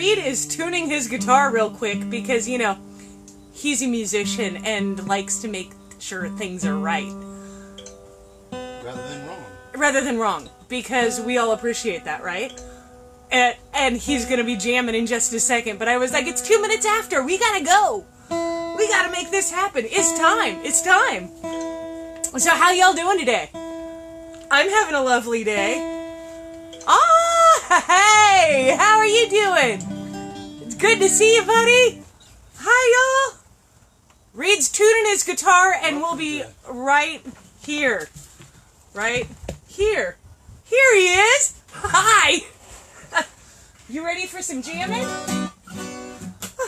Reed is tuning his guitar real quick because, you know, he's a musician and likes to make sure things are right. Rather than wrong, because we all appreciate that, right? And he's gonna be jamming in just a second, but I was like, it's 2 minutes after, we gotta go. We gotta make this happen. It's time. So how y'all doing today? I'm having a lovely day. Hey, how are you doing? It's good to see you, buddy. Hi, y'all. Reed's tuning his guitar, and we'll be right here. Right here. Here he is. Hi. You ready for some jamming?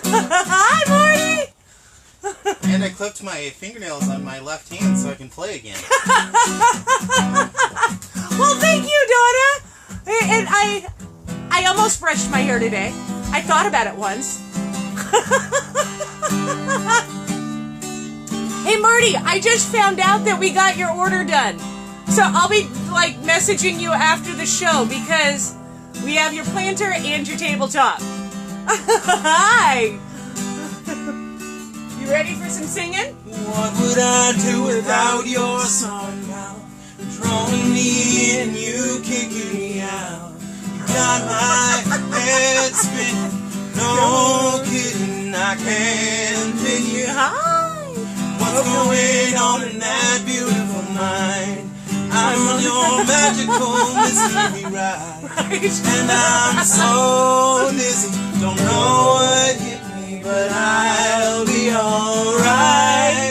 Hi, Marty. And I clipped my fingernails on my left hand so I can play again. Well, thank you, Donna. And I almost brushed my hair today. I thought about it once. Hey, Marty, I just found out that we got your order done. So I'll be, like, messaging you after the show because we have your planter and your tabletop. Hi! You ready for some singing? What would I do without your song now? Drawing me in, you kicking me out. You got my head spinning. No kidding, I can't pin you. Hi! What's going on in that beautiful mind? I'm on your magical mystery ride. And I'm so dizzy, don't know what hit me, but I'll be alright.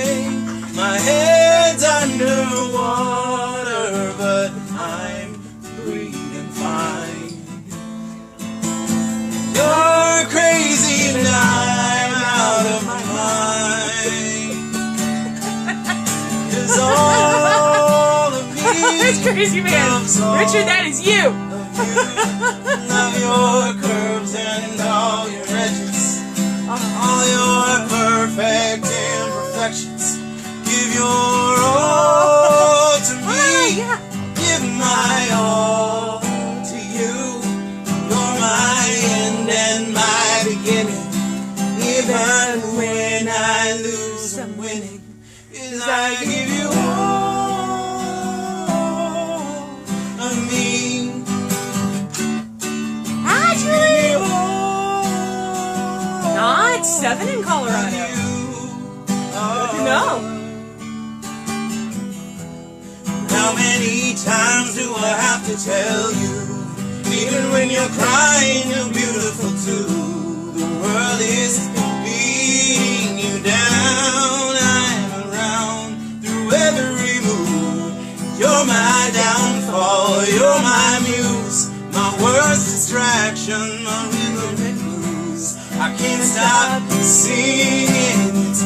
My head's under water, but I'm breathing fine. You're crazy and I'm out of my mind. 'Cause all of me, That's crazy, man. Richard, that is you. love your curves and all your edges, all your perfect imperfections. Give your all to me, give my all to you. You're my end and my beginning. Even when I lose, I'm winning. 'Cause I give you all of me. Hi, Julie. No, it's 7 in Colorado. No. How many times do I have to tell you? Even when you're crying, you're beautiful too. The world is beating you down. I'm around through every mood. You're my downfall, you're my muse, my worst distraction, my rhythm and blues. I can't stop singing, it's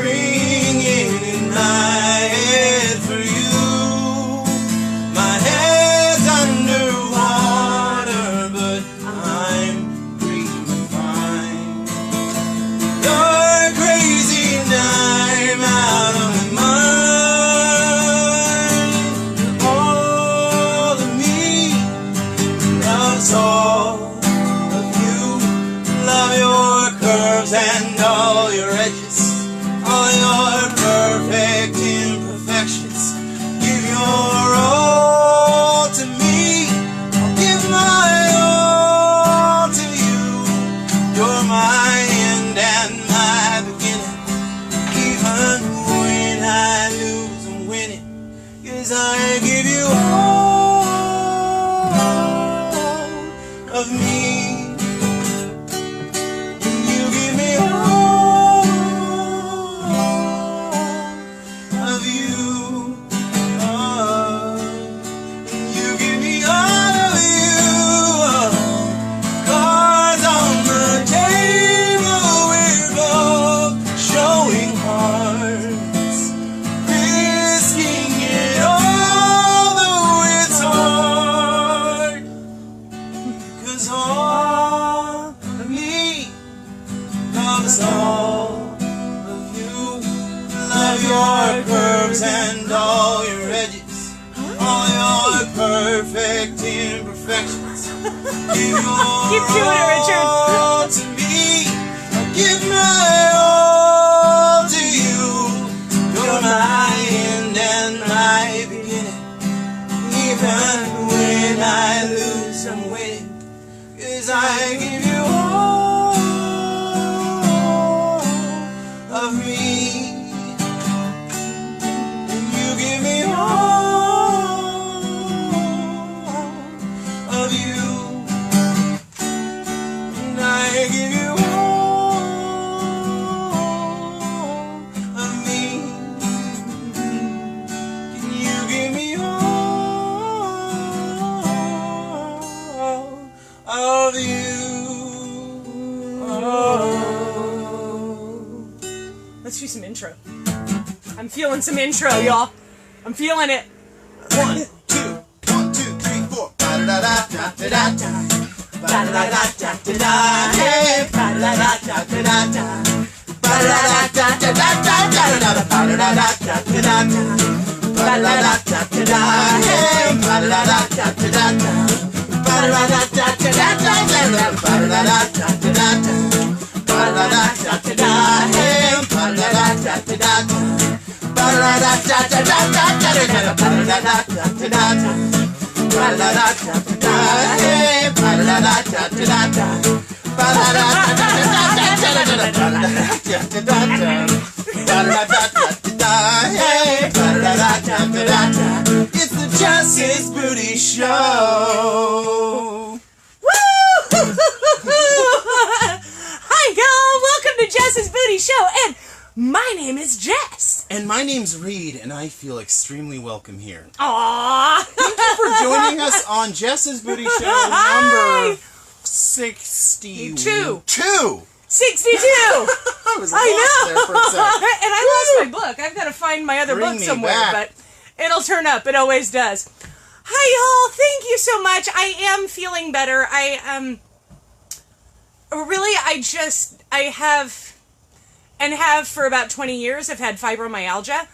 ringing in my head for you. My head's underwater, but I'm breathing fine. You're crazy and I'm out of my mind. All of me loves all of you. Love your curves and all your edges, all your perfect imperfections. Give your all to me, I'll give my all to you. You're my end and my beginning. Even when I lose, I'm winning. 'Cause I give you all of me. You give me all of you. You give me all of you. Cards on the table, we're both showing hearts, risking it all, though it's hard. 'Cause all of me loves all of you. Love your curves and all your edges, all your perfect imperfections. affections. Give your Keep doing it, Richard. all to me. I give my all to you. You're my end and my beginning. Even when I lose, I'm winning. 'Cause I give you all of me. And you give me all of you. And I give you all of me. Can you give me all of you? Let's do some intro. I'm feeling some intro, y'all. I'm feeling it. 1, 2, 1, 2, 3, 4. Ba-da-da-da-da-da-da. Ba-da-da-da-da-da-da. Hey, ba-da-da-da-da-da-da. Ba-da-da-da-da-da-da-da. Ba-da-da-da-da-da-da. Ba-da-da-da-da-da. Hey, ba-da-da-da-da-da-da. Ba-da-da-da-da-da-da. Ba-da-da-da-da-da. Ba-da-da-da-da-da. Hey, ba-da-da-da-da-da. It's the Jess's Booty Show. Hi, y'all. Welcome to Jess's Booty Show. And my name is Jess. And my name's Reed, and I feel extremely welcome here. Aww. Thank you for joining us on Jess's Booty Show number 62. 62. I was lost there for a second. And I lost my book. I've got to find my other Bring book me somewhere, back. but it'll turn up. It always does. Hi, y'all. Thank you so much. I am feeling better. I have for about 20 years, I've had fibromyalgia.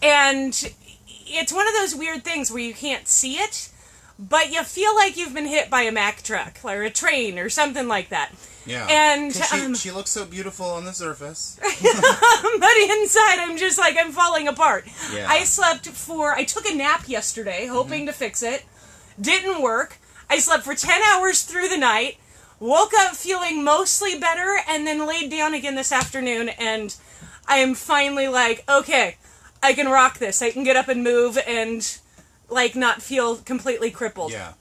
And it's one of those weird things where you can't see it, but you feel like you've been hit by a Mack truck or a train or something like that. Yeah. And 'cause she looks so beautiful on the surface. but inside I'm just like, I'm falling apart. Yeah. I took a nap yesterday, hoping to fix it. Didn't work. I slept for 10 hours through the night, woke up feeling mostly better, and then laid down again this afternoon, and I am finally like, okay, I can rock this. I can get up and move and, like, not feel completely crippled. Yeah.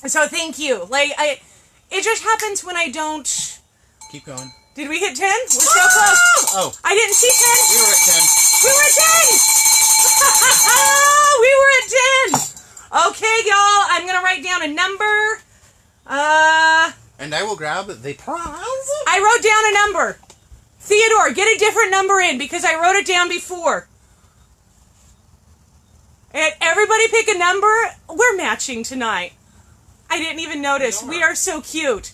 So thank you. It just happens when I don't... Keep going. Did we hit 10? We're so close. Oh, I didn't see 10. we were at 10. We were at 10! We were at 10! Okay, y'all, I'm going to write down a number. And I will grab the prize. I wrote down a number. Theodore, get a different number in because I wrote it down before. And everybody pick a number. We're matching tonight. I didn't even notice. We are so cute.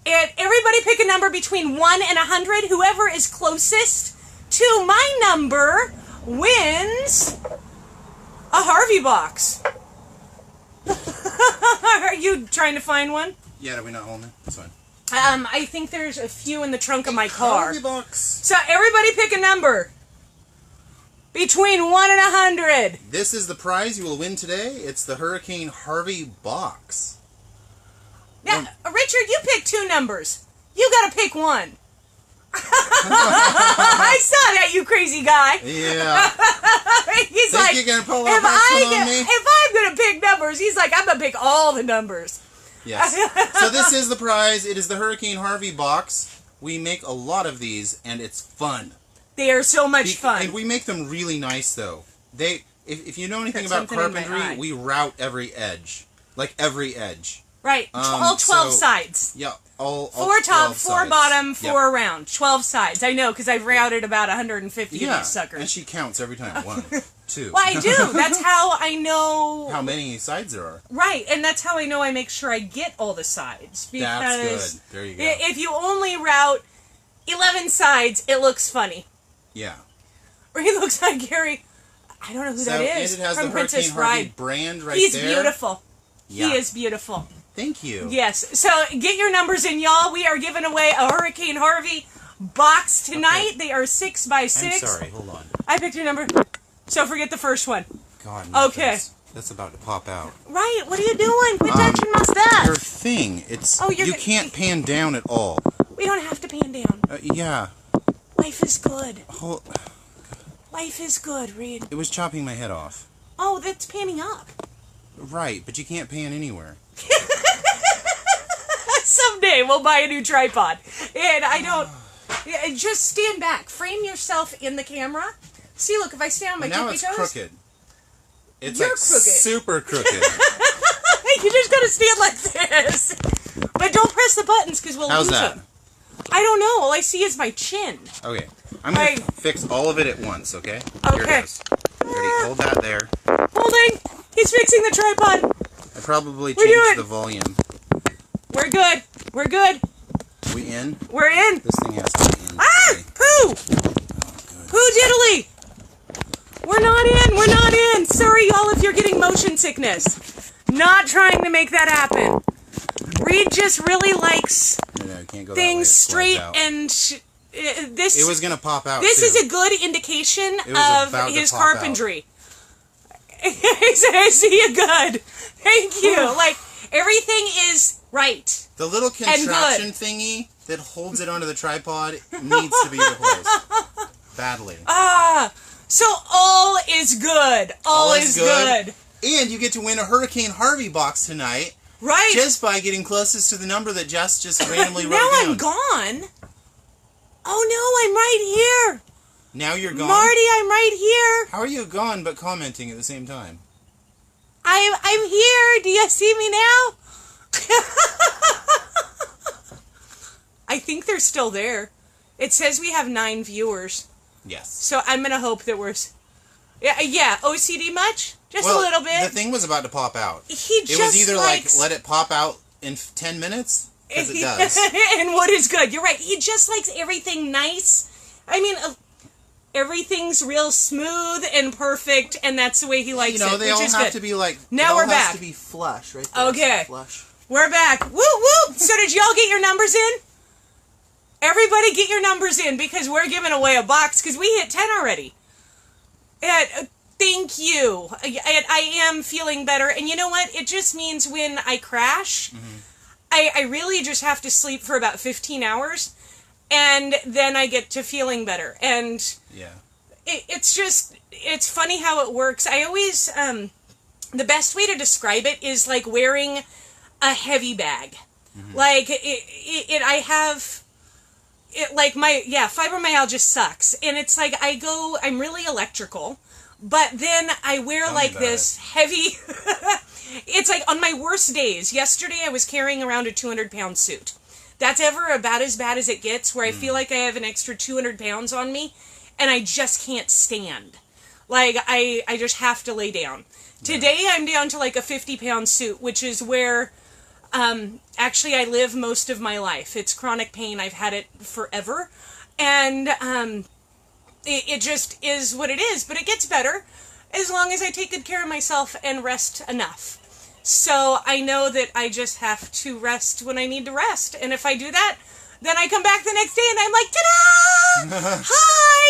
And everybody pick a number between 1 and 100. Whoever is closest to my number wins a Harvey box. Are you trying to find one? Yeah, are we not holding it? That's fine. I think there's a few in the trunk of my car. Harvey box. So everybody pick a number. Between 1 and 100. This is the prize you will win today. It's the Hurricane Harvey box. Now, Richard, you pick 2 numbers. You gotta pick one. I saw that, you crazy guy. Yeah. He's Think like, you're gonna pull if off this one on me? I'm gonna pick numbers, he's like, I'm gonna pick all the numbers. Yes. So this is the prize. It is the Hurricane Harvey box. We make a lot of these, and it's fun. They are so much fun. And we make them really nice, though. If you know anything Got about something in my eye. carpentry, we route every edge. Like, every edge. Right. All 12 sides. Yeah. All 4 top, 4 sides. bottom, 4 Yep. around. 12 sides. I know, because I've routed about 150 of these suckers. And she counts every time. 1, 2. Well, I do. That's how I know. How many sides there are. Right, and that's how I know I make sure I get all the sides. Because That's good. There you go. If you only route 11 sides, it looks funny. Yeah. Or he looks like Gary. I don't know who that is. And it has from the Princess Hurricane Harvey Bride. brand right He's there. beautiful. Yeah. He is beautiful. Thank you. Yes. So get your numbers in, y'all. We are giving away a Hurricane Harvey box tonight. Okay. They are 6x6. I'm sorry. Hold on. I picked your number. So forget the first one. God, no, Okay. That's about to pop out. Right. What are you doing? Quit touching my stuff. Your thing. It's. Oh, you can't pan down at all. We don't have to pan down. Yeah. Life is good. Hold. Life is good, Reed. It was chopping my head off. Oh, that's panning up. Right, but you can't pan anywhere. Someday we'll buy a new tripod. And I don't... Just stand back. Frame yourself in the camera. See, look, if I stand on my Now tippy it's toes... crooked. It's You're like crooked. super crooked. You just gotta stand like this. But don't press the buttons because we'll How's lose that? them. I don't know. All I see is my chin. Okay. I'm going to fix all of it at once, okay? Here Okay. it goes. Ready? Hold that there. Holding. He's fixing the tripod. I probably We're doing- changed the volume. We're good. We're good. We in? We're in. This thing has to be in. Ah! Okay. Poo! Oh, good. Poo diddly! We're not in. We're not in. Sorry, y'all, if you're getting motion sickness. Not trying to make that happen. Reed just really likes No, you can't go things that way. It slides straight out. and this. It was going to pop out, This too. is a good indication It was of about to his pop out. carpentry. I see you good. Thank you. Like, everything is right. The little good. contraption thingy that holds it onto the tripod needs to be replaced. Badly. So all is good. All is good. And you get to win a Hurricane Harvey box tonight. Right. Just by getting closest to the number that Jess just randomly wrote now down. I'm gone. Oh no, I'm right here. Now you're gone? Marty, I'm right here. How are you gone but commenting at the same time? I'm here. Do you see me now? I think they're still there. It says we have 9 viewers. Yes. So I'm going to hope that we're... Yeah, OCD much? Just Well, a little bit. The thing was about to pop out. It was either let it pop out in 10 minutes, because it does. And what is good? You're right. He just likes everything nice. I mean, everything's real smooth and perfect, and that's the way he likes it, they which all is have good. to be like... Now it we're all back. has to be flush, right there. Okay. Flush. We're back. Woo, woo! So did y'all get your numbers in? Everybody get your numbers in, because we're giving away a box, because we hit 10 already. And, thank you. I am feeling better. And you know what? It just means when I crash, I really just have to sleep for about 15 hours. And then I get to feeling better. And Yeah. it's funny how it works. I always, the best way to describe it is like wearing a heavy bag. Like, I have... fibromyalgia sucks. And it's like, I'm really electrical, but then I wear like this heavy, it's like on my worst days. Yesterday I was carrying around a 200-pound suit. That's ever about as bad as it gets, where I feel like I have an extra 200 pounds on me, and I just can't stand. Like, I just have to lay down. Today I'm down to like a 50-pound suit, which is where... actually, I live most of my life. It's chronic pain. I've had it forever. And, it just is what it is. But it gets better as long as I take good care of myself and rest enough. So I know that I just have to rest when I need to rest. And if I do that, then I come back the next day and I'm like, ta-da! Hi!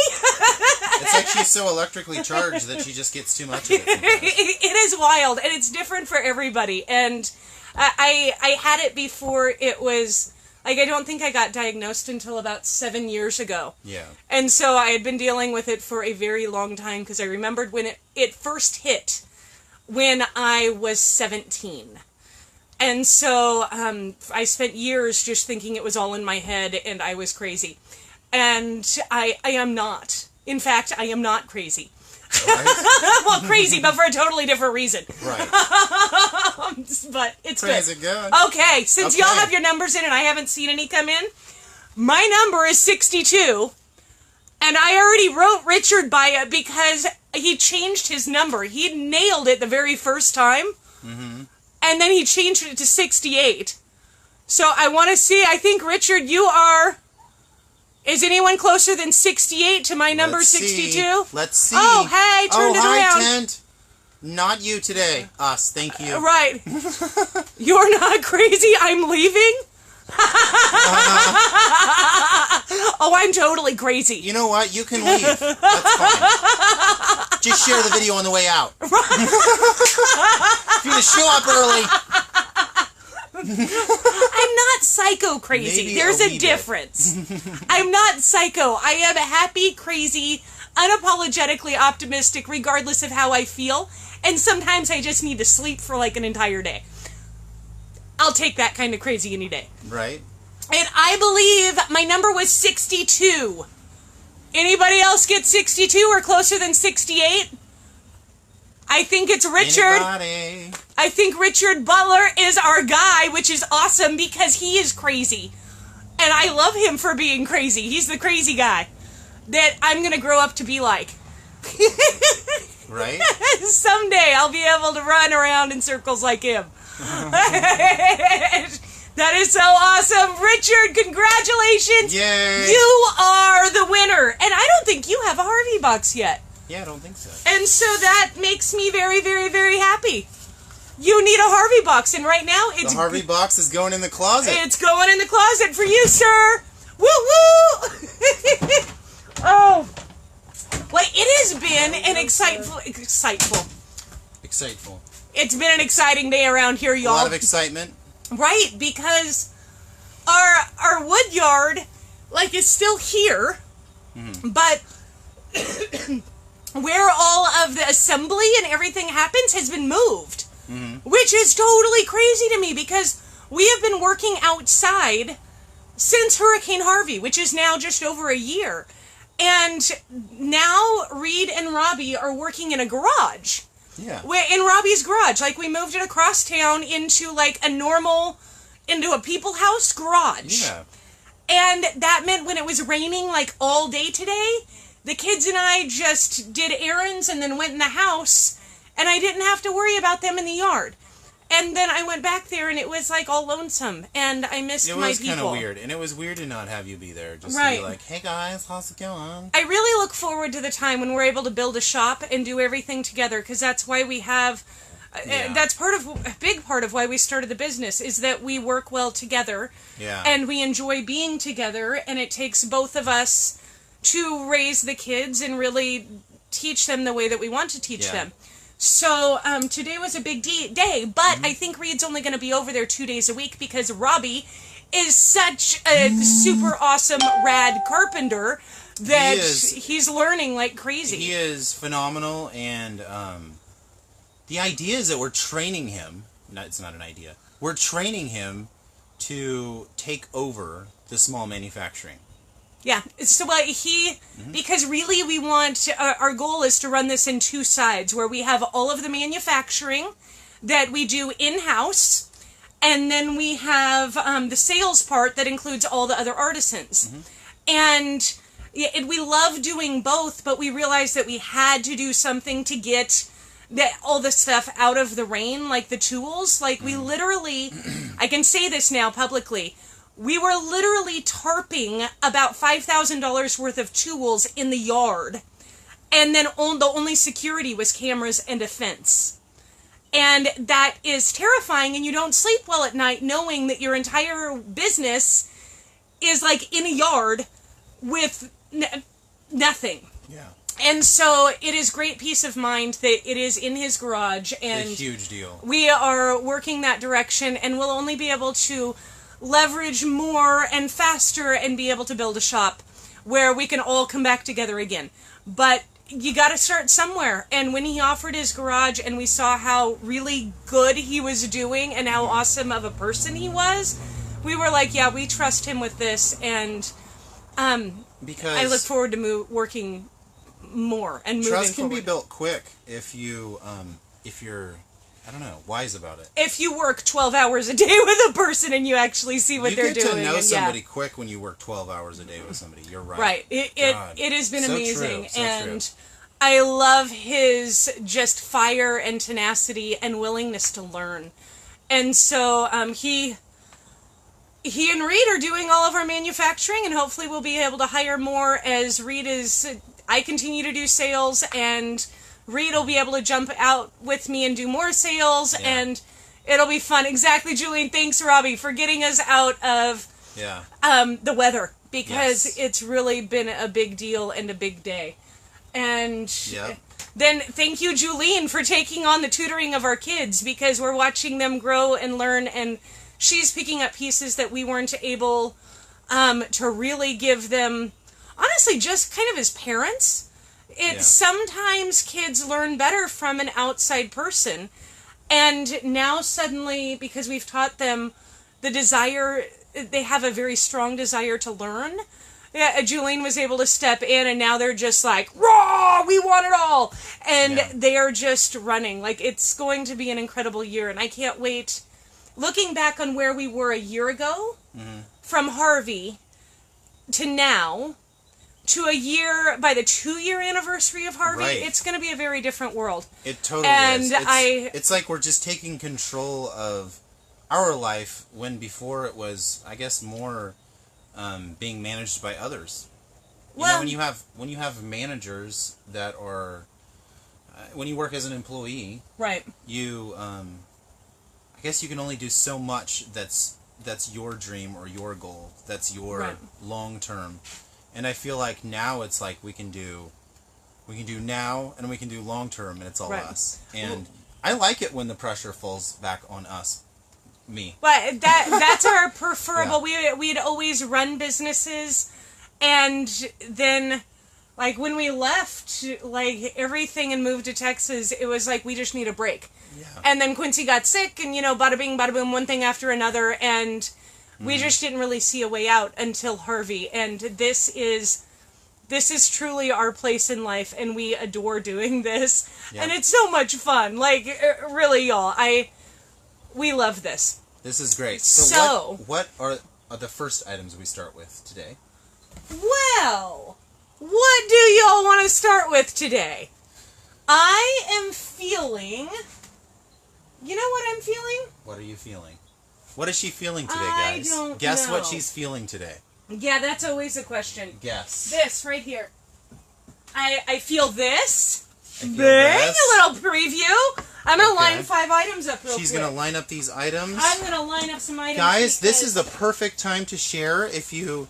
It's like she's so electrically charged that she just gets too much of it. It is wild. And it's different for everybody. And... I had it before it was, like, I don't think I got diagnosed until about 7 years ago. Yeah. And so I had been dealing with it for a very long time, because I remembered when it first hit when I was 17. And so I spent years just thinking it was all in my head and I was crazy. And I am not. In fact, I am not crazy. Right? Well, crazy, but for a totally different reason. Right. But it's Praise good. it good. Okay, since y'all have your numbers in and I haven't seen any come in, my number is 62, and I already wrote Richard by it because he changed his number. He nailed it the very first time, and then he changed it to 68. So I want to see, I think, Richard, you are... Is anyone closer than 68 to my number 62? Let's see. Oh, hey, turned it around. Tent. Not you today. Us. Thank you. Right. You're not crazy. I'm leaving? Oh, I'm totally crazy. You know what? You can leave. That's fine. Just share the video on the way out. If you're going to show up early. I'm not psycho crazy. Maybe There's a a wee difference. I'm not psycho. I am happy, crazy, unapologetically optimistic, regardless of how I feel. And sometimes I just need to sleep for like an entire day. I'll take that kind of crazy any day. Right. And I believe my number was 62. Anybody else get 62 or closer than 68? I think it's Richard. Anybody? I think Richard Butler is our guy, which is awesome because he is crazy. And I love him for being crazy. He's the crazy guy that I'm going to grow up to be like. Right? Someday I'll be able to run around in circles like him. That is so awesome. Richard, congratulations. Yay. You are the winner. And I don't think you have a Harvey box yet. Yeah, I don't think so. And so that makes me very, very, very happy. You need a Harvey box, and right now it's... The Harvey box is going in the closet. It's going in the closet for you, sir. Woo-woo! Oh. Well, it has been an exciteful... It's been an exciting day around here, y'all. A lot of excitement. Right, because our wood yard, like, is still here, but where all of the assembly and everything happens has been moved, which is totally crazy to me because we have been working outside since Hurricane Harvey, which is now just over a year, and now Reed and Robbie are working in a garage. Yeah. In Robbie's garage. Like, we moved it across town into, like, into a people house garage. Yeah. And that meant when it was raining, like, all day today, the kids and I just did errands and then went in the house, and I didn't have to worry about them in the yard. And then I went back there, and it was, like, all lonesome, and I missed my people. It was kind of weird, and it was weird to not have you be there, just to be like, hey guys, how's it going? I really look forward to the time when we're able to build a shop and do everything together, because that's why we have... that's a big part of why we started the business, is that we work well together, and we enjoy being together, and it takes both of us to raise the kids and really teach them the way that we want to teach them. So, today was a big day, but I think Reed's only going to be over there 2 days a week because Robbie is such a super awesome, rad carpenter that he's learning like crazy. He is phenomenal, and the idea is that we're training him. No, it's not an idea. We're training him to take over the small manufacturing. Yeah, so because really we want, our goal is to run this in two sides, where we have all of the manufacturing that we do in-house, and then we have the sales part that includes all the other artisans. And we love doing both, but we realized that we had to do something to get all the stuff out of the rain, like the tools. Like, we literally, I can say this now publicly, we were literally tarping about $5,000 worth of tools in the yard. And then the only security was cameras and a fence. And that is terrifying, and you don't sleep well at night knowing that your entire business is, like, in a yard with nothing. Yeah. And so it is great peace of mind that it is in his garage. And it's a huge deal. We are working that direction, and we'll only be able to leverage more and faster and be able to build a shop where we can all come back together again. But you got to start somewhere. And when he offered his garage and we saw how really good he was doing and how awesome of a person he was, we were like, yeah, we trust him with this. And because I look forward to working more and moving trust can forward. be built quick if you're I don't know, wise about it. If you work 12 hours a day with a person and you actually see what they're doing. You get to know somebody quick when you work 12 hours a day with somebody. You're right. Right. It has been so amazing. True. And I love his just fire and tenacity and willingness to learn. And so he and Reed are doing all of our manufacturing, and hopefully we'll be able to hire more as I continue to do sales, and Reed will be able to jump out with me and do more sales, and it'll be fun. Exactly, Julian. Thanks, Robbie, for getting us out of the weather, because it's really been a big deal and a big day. And then thank you, Julene, for taking on the tutoring of our kids, because we're watching them grow and learn, and she's picking up pieces that we weren't able to really give them, honestly, just kind of as parents. Sometimes kids learn better from an outside person. And now suddenly, because we've taught them the desire, they have a very strong desire to learn. Yeah, Julian was able to step in, and now they're just like, raw, we want it all. And they are just running. Like, it's going to be an incredible year, and I can't wait. Looking back on where we were a year ago, from Harvey to now, to a year, by the 2-year anniversary of Harvey, it's going to be a very different world. It totally is. It's like we're just taking control of our life, when before it was, I guess, more being managed by others. Well, when you have managers that are, when you work as an employee, you, I guess you can only do so much that's your dream or your goal. That's your long term. And I feel like now it's like we can do now, and we can do long term, and it's all us. And I like it when the pressure falls back on us. Me. But that's our preferable. We'd always run businesses, and then, like, when we left, like, everything and moved to Texas, it was like we just need a break. Yeah. And then Quincy got sick, and, bada bing, bada boom, one thing after another, and we just didn't really see a way out until Harvey. And this is truly our place in life, and we adore doing this. Yeah. And it's so much fun. Like, really, y'all, we love this. This is great. So what are the first items we start with today? Well, what do y'all want to start with today? I am feeling... You know what I'm feeling? What are you feeling? What is she feeling today, guys? I don't Guess know. what she's feeling today. Yeah, that's always a question. Guess. This right here. I feel this. I feel this. A little preview. I'm going to line 5 items up real quick. She's going to line up these items. I'm going to line up some items. Guys, this is the perfect time to share if you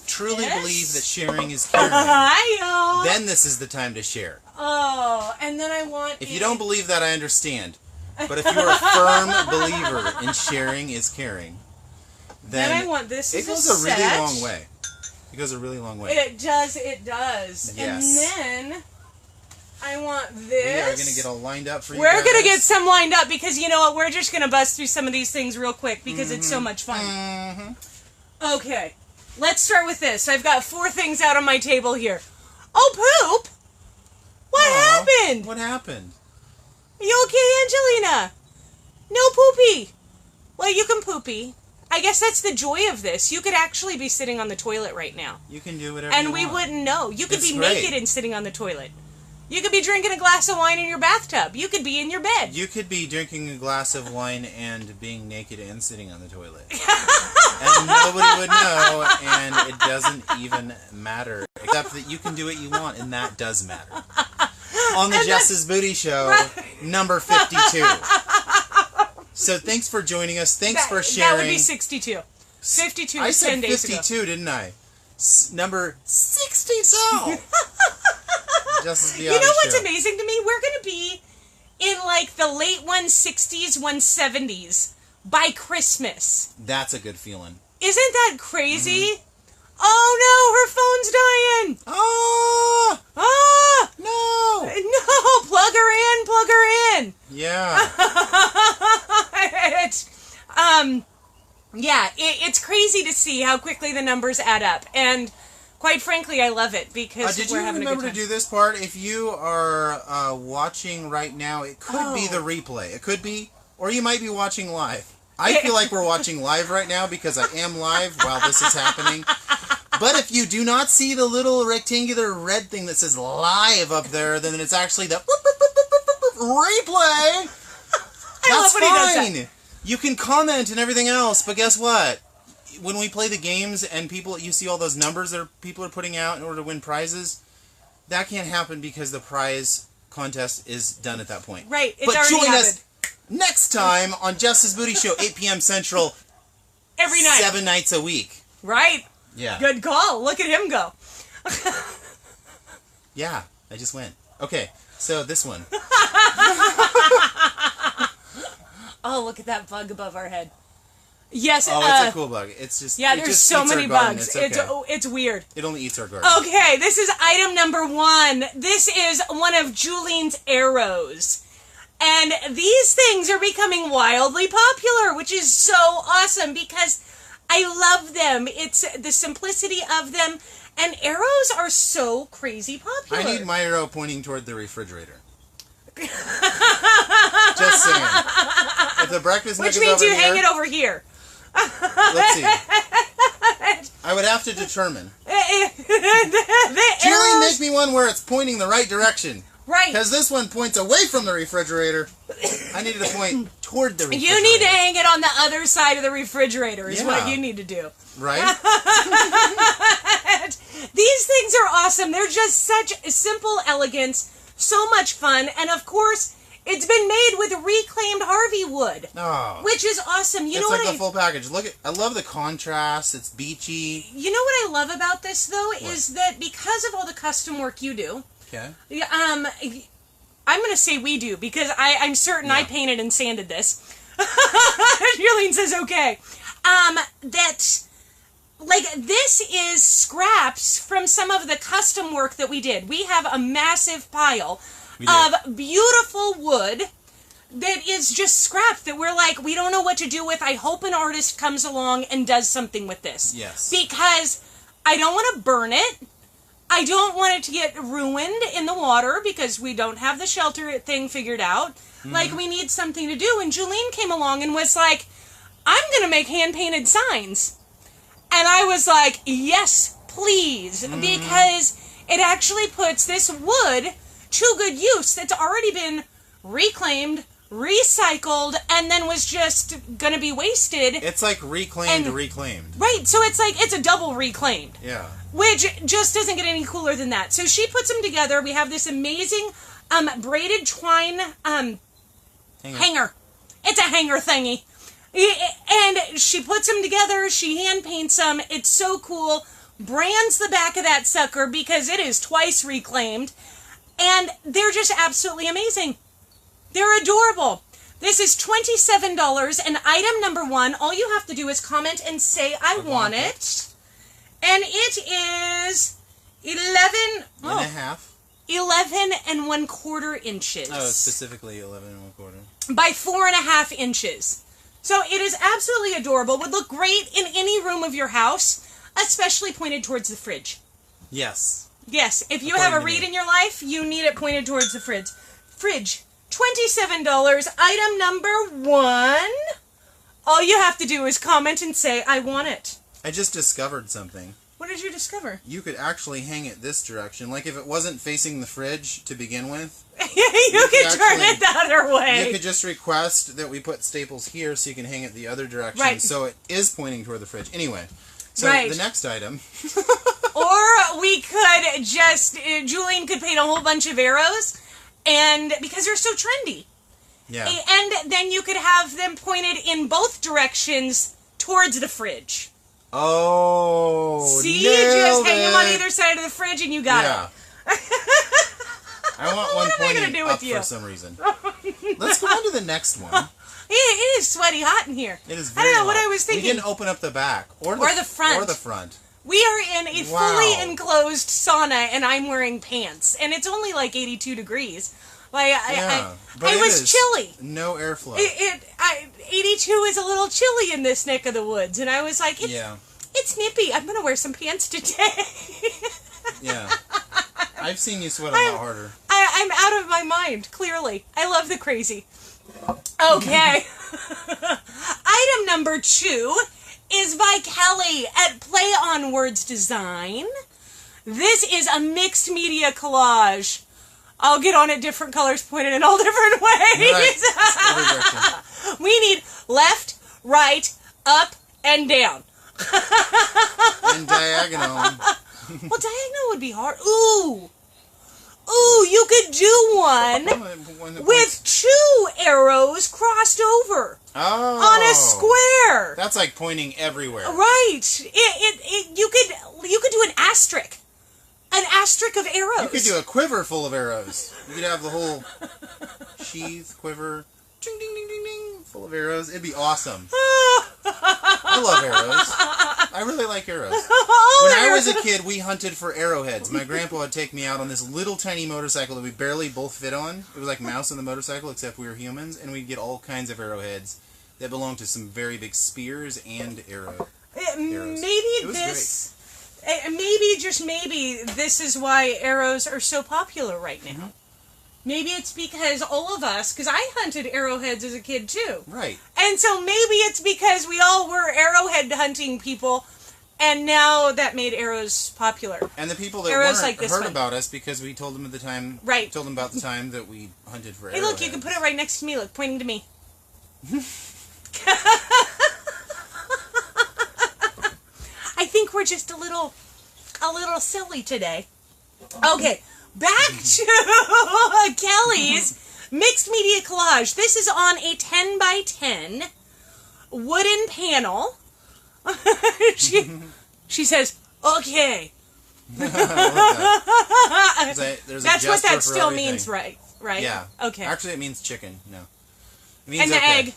truly believe that sharing is caring. Then this is the time to share. Oh, and then I want... If you don't believe that, I understand. But if you're a firm believer in sharing is caring, then I want this. It goes a really long way. It goes a really long way. It does. Yes. And then I want this. We are going to get all lined up for you. We're going to get some lined up, because you know what? We're just going to bust through some of these things real quick, because it's so much fun. Okay. Let's start with this. I've got 4 things out on my table here. Oh, poop! What happened? What happened? Are you okay, Angelina? No poopy. Well, you can poopy. I guess that's the joy of this. You could actually be sitting on the toilet right now. You can do whatever and you we want. wouldn't know. You could be naked and sitting on the toilet. You could be drinking a glass of wine in your bathtub. You could be in your bed. You could be drinking a glass of wine and being naked and sitting on the toilet. And nobody would know, and it doesn't even matter. Except that you can do what you want, and that does matter. On the Jess's Booty Show, number 52. So thanks for joining us. Thanks for sharing. That would be 62. 52 I said 10 days 52, ago. didn't I? Number 62. Jess's Booty You know what's Show. amazing to me? We're going to be in like the late 160s, 170s by Christmas. That's a good feeling. Isn't that crazy? Oh no, her phone's dying. Oh! Ah! No! No, plug her in. Yeah. It's crazy to see how quickly the numbers add up, and quite frankly, I love it, because did we're you having remember a good time. to do this part? If you are watching right now, it could be the replay. It could be, or you might be watching live. I feel like we're watching live right now because I am live while this is happening. But if you do not see the little rectangular red thing that says live up there, then it's actually the replay. That's fine. You can comment and everything else, but guess what? When we play the games and you see all those numbers that people are putting out in order to win prizes, that can't happen because the prize contest is done at that point. Right. It's but already join happened. us next time on Justice Booty Show, 8 p.m. Central. Every night. 7 nights a week. Right. Yeah. Good call. Look at him go. Yeah, I just went. Okay, so this one. Oh, look at that bug above our head. Yes. Oh, it's a cool bug. It's just there's just so eats our many garden. bugs. It's okay. It's weird. It only eats our garden. Okay, this is item number 1. This is one of Julien's arrows. And these things are becoming wildly popular, which is so awesome because I love them. It's the simplicity of them, and arrows are so crazy popular. I need my arrow pointing toward the refrigerator. Just saying. If the breakfast nook Which is means over you hang here, it over here. let's see. I would have to determine. The Julie, arrows, make me one where it's pointing the right direction. right. Because this one points away from the refrigerator. I needed to point toward the refrigerator. You need to hang it on the other side of the refrigerator is what Yeah. you need to do. Right? These things are awesome. They're just such simple elegance, so much fun, and of course, it's been made with reclaimed Harvey wood, Oh. which is awesome. You It's know like what the full package. Look at, I love the contrast. It's beachy. You know what I love about this though is that because of all the custom work you do, Okay. I'm going to say we do because I'm certain I Yeah. painted and sanded this. Julien says okay. That like this is scraps from some of the custom work that we did. We have a massive pile We did. of beautiful wood that is just scrap that we're like, we don't know what to do with. I hope an artist comes along and does something with this. Yes. Because I don't want to burn it. I don't want it to get ruined in the water because we don't have the shelter thing figured out. Mm-hmm. Like, we need something to do. And Julien came along and was like, I'm going to make hand-painted signs. And I was like, yes, please. Mm-hmm. Because it actually puts this wood to good use that's already been reclaimed, recycled, and then was just going to be wasted. It's like reclaimed, And- reclaimed. Right, so it's like, it's a double reclaimed. Yeah. Which just doesn't get any cooler than that. So she puts them together. We have this amazing braided twine hanger. It's a hanger thingy. And she puts them together. She hand paints them. It's so cool. Brands the back of that sucker because it is twice reclaimed. And they're just absolutely amazing. They're adorable. This is $27 and item number 1. All you have to do is comment and say, I want it. And it is 11 And a half. 11 and 1/4 inches. Oh, specifically 11 and 1/4. By 4.5 inches. So it is absolutely adorable. Would look great in any room of your house, especially pointed towards the fridge. Yes. Yes, if you According have a to reed me. in your life, you need it pointed towards the fridge. Fridge. $27. Item number 1. All you have to do is comment and say, I want it. I just discovered something. What did you discover? You could actually hang it this direction. Like if it wasn't facing the fridge to begin with, you can turn actually- it the other way. you could just request that we put staples here so you can hang it the other direction. Right. So it is pointing toward the fridge. Anyway, so Right. the next item. Or we could just, Julien could paint a whole bunch of arrows, and because they're so trendy. Yeah. And then you could have them pointed in both directions towards the fridge. Oh, See, you just nailed hang them on it. either side of the fridge and you got Yeah. I want one What am I pointing gonna do with up you? for some reason. Let's go on to the next one. It is sweaty hot in here. It is I very don't know what hot. I was thinking. We can open up the back or the front. Or the front. We are in a Wow. fully enclosed sauna, and I'm wearing pants, and it's only like 82 degrees. Like Yeah. But it it was is chilly. No airflow. 82 is a little chilly in this neck of the woods, and I was like, Yeah. it's nippy. I'm gonna wear some pants today. Yeah. I've seen you sweat a lot harder. I'm out of my mind. Clearly, I love the crazy. Okay. Item number 2 is by Kelly at Play on Words Design. This is a mixed media collage. I'll get on it different colors pointed in all different ways. Right. Every direction. We need left, right, up, and down. And diagonal. Well, diagonal would be hard. Ooh. Ooh, you could do one with 2 arrows crossed over on a square. That's like pointing everywhere. Right. You could do an asterisk. An asterisk of arrows. You could do a quiver full of arrows. You could have the whole sheath, quiver, ding, ding, ding, ding, ding, full of arrows. It'd be awesome. I love arrows. I really like arrows. When I was a kid, we hunted for arrowheads. My grandpa would take me out on this little tiny motorcycle that we barely both fit on. It was like Mouse on the motorcycle, except we were humans, and we'd get all kinds of arrowheads that belonged to some very big spears and arrows. Maybe, just maybe, this is why arrows are so popular right now. Mm-hmm. Maybe it's because all of us, because I hunted arrowheads as a kid too. Right. And so maybe it's because we all were arrowhead hunting people, and now that made arrows popular. And the people that weren't heard about us because we told them at the time, told them about the time that we hunted for arrowheads. Hey, look, you can put it right next to me, look, pointing to me. I think we're just a little silly today. Okay, back to Kelly's mixed media collage. This is on a 10 by 10 wooden panel. she says, "Okay." There's That's what that still means, right? Yeah. Okay. Actually, it means chicken. No. It means and the egg.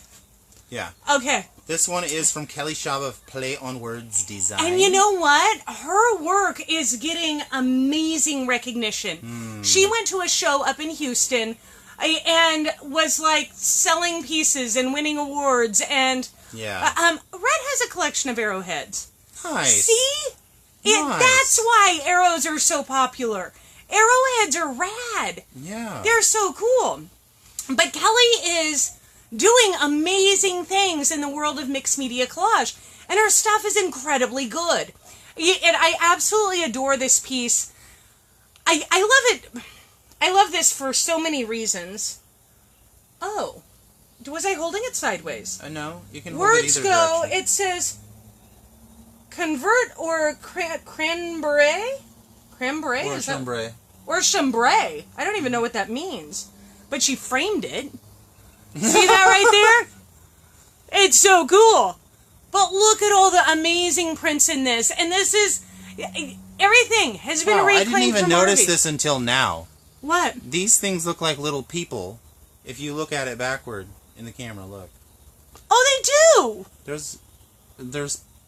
Yeah. Okay. This one is from Kelly Schaub of Play on Words Design. And you know what? Her work is getting amazing recognition. She went to a show up in Houston and was like selling pieces and winning awards. And Red has a collection of arrowheads. Nice. See? Nice. That's why arrows are so popular. Arrowheads are rad. Yeah. They're so cool. But Kelly is doing amazing things in the world of mixed media collage. And her stuff is incredibly good. And I absolutely adore this piece. I love it. I love this for so many reasons. Oh. Was I holding it sideways? No, you can hold Words it either go, direction. it says convert or cranberry? Cranberry? Or chambray. Or chambray. I don't even know what that means. But she framed it. See that right there? It's so cool. But look at all the amazing prints in this. And this is... Everything has been reclaimed from I didn't even notice Harvey. this until now. What? These things look like little people. If you look at it backward in the camera, look. Oh, they do! There's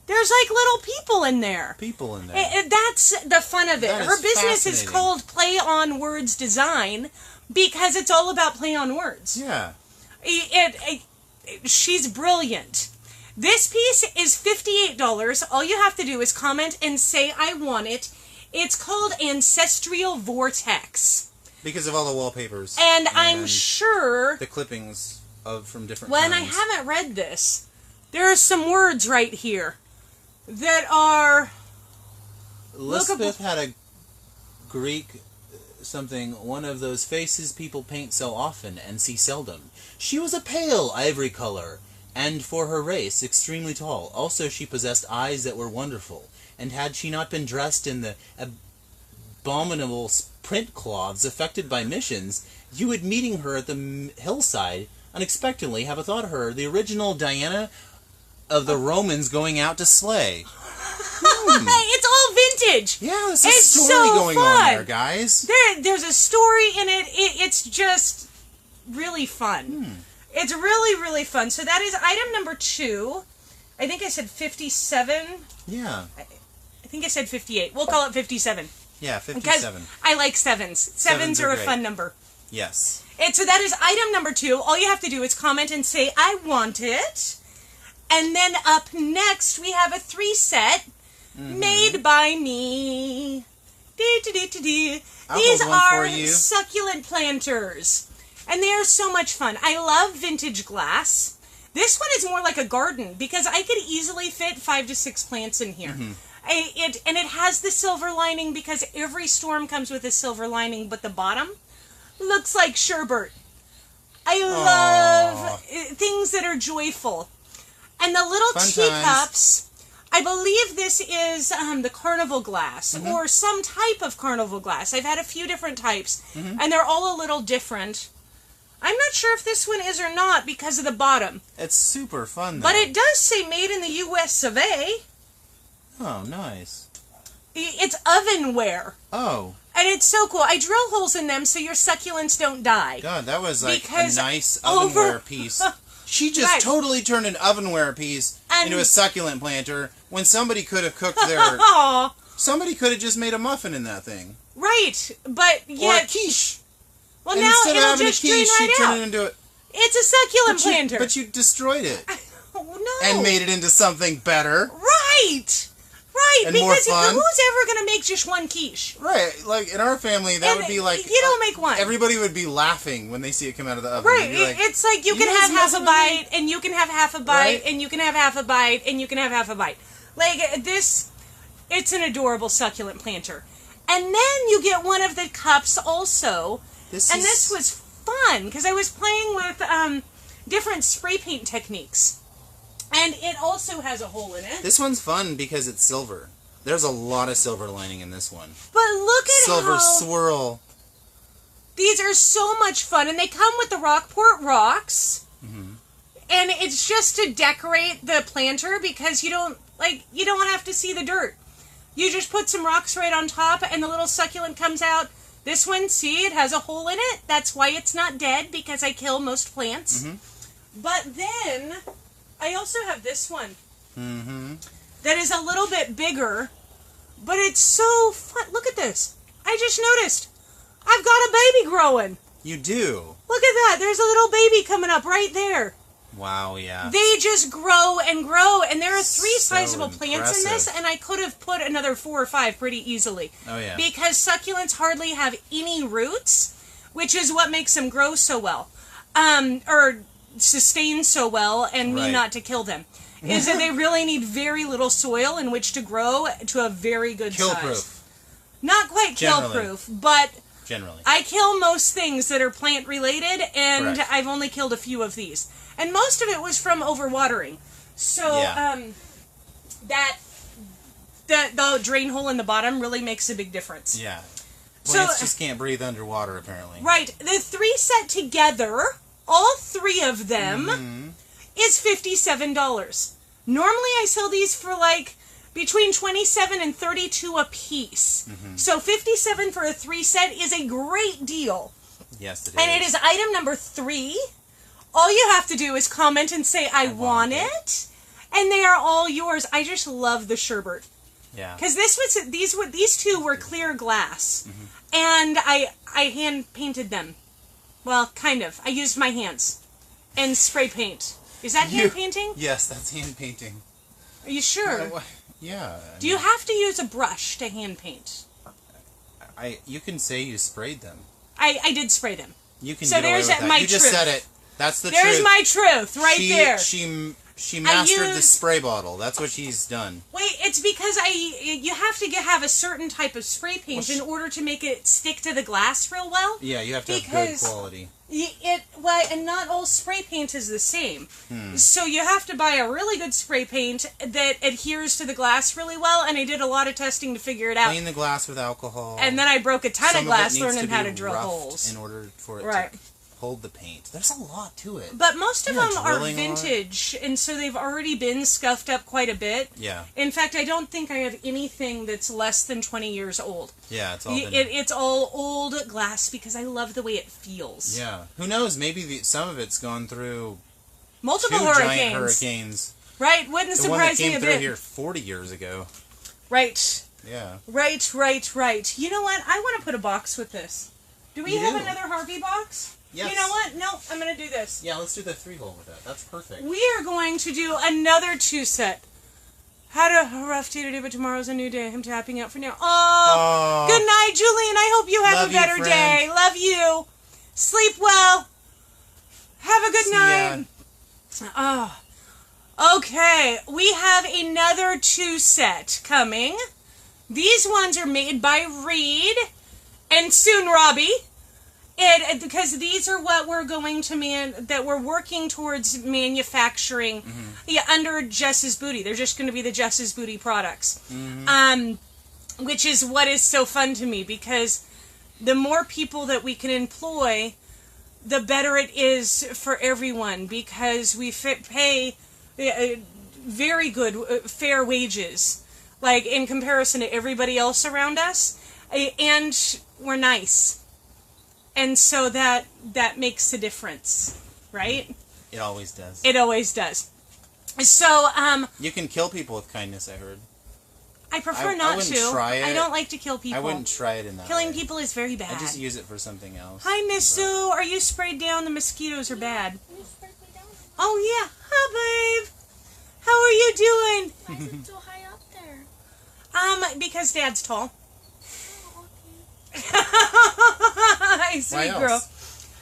like little people in there. People in there. That's the fun of it. Her business is called Play on Words Design because it's all about play on words. Yeah. She's brilliant. This piece is $58. All you have to do is comment and say, I want it. It's called Ancestral Vortex. Because of all the wallpapers. And I'm sure... the clippings from different Well, and I haven't read this. There are some words right here that are... Elizabeth had a Greek something, one of those faces people paint so often and see seldom. She was a pale ivory color, and for her race, extremely tall. Also, she possessed eyes that were wonderful, and had she not been dressed in the abominable print cloths affected by missions, you would, meeting her at the hillside, unexpectedly have a thought of her, the original Diana of the Romans going out to slay. It's all vintage. Yeah, there's a story going on there, guys. There's a story in it. It's just really fun. It's really, really fun. So that is item number 2. I think I said 57. Yeah. I think I said 58. We'll call it 57. Yeah, 57. Because I like sevens. Sevens are a fun number. Yes. So that is item number 2. All you have to do is comment and say, I want it. And then up next, we have a 3 set made by me. These are succulent planters. And they are so much fun. I love vintage glass. This one is more like a garden because I could easily fit 5 to 6 plants in here. And it has the silver lining because every storm comes with a silver lining, but the bottom looks like sherbet. I love things that are joyful. And the little teacups, I believe this is the carnival glass, or some type of carnival glass. I've had a few different types, and they're all a little different. I'm not sure if this one is or not because of the bottom. It's super fun, though. But it does say made in the U.S. of A. Oh, nice. It's ovenware. Oh. And it's so cool. I drill holes in them so your succulents don't die. God, that was like Because a nice ovenware piece. She just Right. totally turned an ovenware piece And- into a succulent planter when somebody could have cooked their... Aw, Somebody could have just made a muffin in that thing. right. But Or a yet, quiche. well, And now instead of it'll having a just drain quiche, she right turned out. it into a... It's a succulent planter. But you destroyed it. Oh, no. And made it into something better. Right. Right. And more Because fun. who's ever going to make just one quiche? Right. Like, in our family, that And would be like... you don't make one. Everybody would be laughing when they see it come out of the oven. Right. They'd be like, It's like you "You can guys have half a messing with me?" bite, and you can have half a bite, Right. and you can have half a bite, and you can have half a bite. Like, this, it's an adorable succulent planter. And then you get one of the cups also. And this was fun, because I was playing with different spray paint techniques. And it also has a hole in it. This one's fun because it's silver. There's a lot of silver lining in this one. But look at Silver how swirl. these are so much fun. And they come with the Rockport rocks. And it's just to decorate the planter because you don't have to see the dirt. You just put some rocks right on top and the little succulent comes out. This one, see, it has a hole in it. That's why it's not dead, because I kill most plants. But then, I also have this one. That is a little bit bigger, but it's so fun. Look at this. I just noticed. I've got a baby growing. You do. Look at that. There's a little baby coming up right there. Wow, yeah. They just grow and grow, and there are 3 So sizable plants in this, impressive. and I could have put another 4 or 5 pretty easily. Oh, yeah. Because succulents hardly have any roots, which is what makes them grow so well, or sustain so well, and me Right. not to kill them. Is that they really need very little soil in which to grow to a very good size. Kill-proof, Not quite Generally. kill-proof, but generally. I kill most things that are plant-related, and Correct. I've only killed a few of these. And most of it was from overwatering. So, Yeah. the drain hole in the bottom really makes a big difference. Yeah. So- Plants just can't breathe underwater, apparently. Right. The 3 set together, all 3 of them, is $57. Normally I sell these for like between $27 and $32 a piece. So $57 for a 3 set is a great deal. Yes, it is. And it is item number 3. All you have to do is comment and say, I want it. And they are all yours. I just love the sherbet. Yeah. Because these 2 were clear glass. And I hand painted them. Well, kind of. I used my hands. And spray paint. Is that hand painting? Yes, that's hand painting. Are you sure? Yeah. Do you have to use a brush to hand paint? You can say you sprayed them. I did spray them. You can So get away there's with that. my You just truth. said it. That's the There's truth. my truth, right there. She mastered the used- spray bottle. That's what she's done. Wait, it's because you have to have a certain type of spray paint in order to make it stick to the glass real well. Yeah, you have to have good Because- quality. And not all spray paint is the same. So you have to buy a really good spray paint that adheres to the glass really well, and I did a lot of testing to figure it out. Clean the glass with alcohol. And then I broke a ton Some of glass it needs learning to how be to drill roughed holes. in order for it Right. to hold the paint. There's a lot to it. But most of Yeah, them are drilling a lot. vintage, and so they've already been scuffed up quite a bit. Yeah. In fact, I don't think I have anything that's less than 20 years old. Yeah, it's all been... It's all old glass because I love the way it feels. Yeah. Who knows? Maybe some of it's gone through Multiple 2 hurricanes. giant hurricanes. Right? Wouldn't The one that surprise me came a through bit. here 40 years ago. Right. Yeah. Right. You know what? I want to put a box with this. Do we You have do. another Harvey box? Yes. You know what? No, I'm going to do this. Yeah, let's do the 3-hole with that. That's perfect. We are going to do another 2-set. Had a rough day today, but tomorrow's a new day. I'm tapping out for now. Oh, good night, Julian. I hope you have Love a you, better friend. day. Love you. Sleep well. Have a good See night. ya. Oh, okay. We have another 2-set coming. These ones are made by Reed and soon Robbie. Because these are what we're going to that we're working towards manufacturing under Jess's Booty. They're just going to be the Jess's Booty products. Which is what is so fun to me, because the more people that we can employ, the better it is for everyone, because we pay very good, fair wages, like in comparison to everybody else around us, and we're nice. And so that makes a difference, right? It always does. It always does. So, you can kill people with kindness, I heard. I prefer not I wouldn't to. try it. I don't like to kill people. I wouldn't try it in that Killing way. people is very bad. I just use it for something else. Hi, Miss Sue. Are you sprayed down? The mosquitoes are bad. You sprayed me down. Oh, yeah. Hi, babe. How are you doing? Why is it so high up there? Because Dad's tall. Oh, okay. Hi, sweet Why girl. else?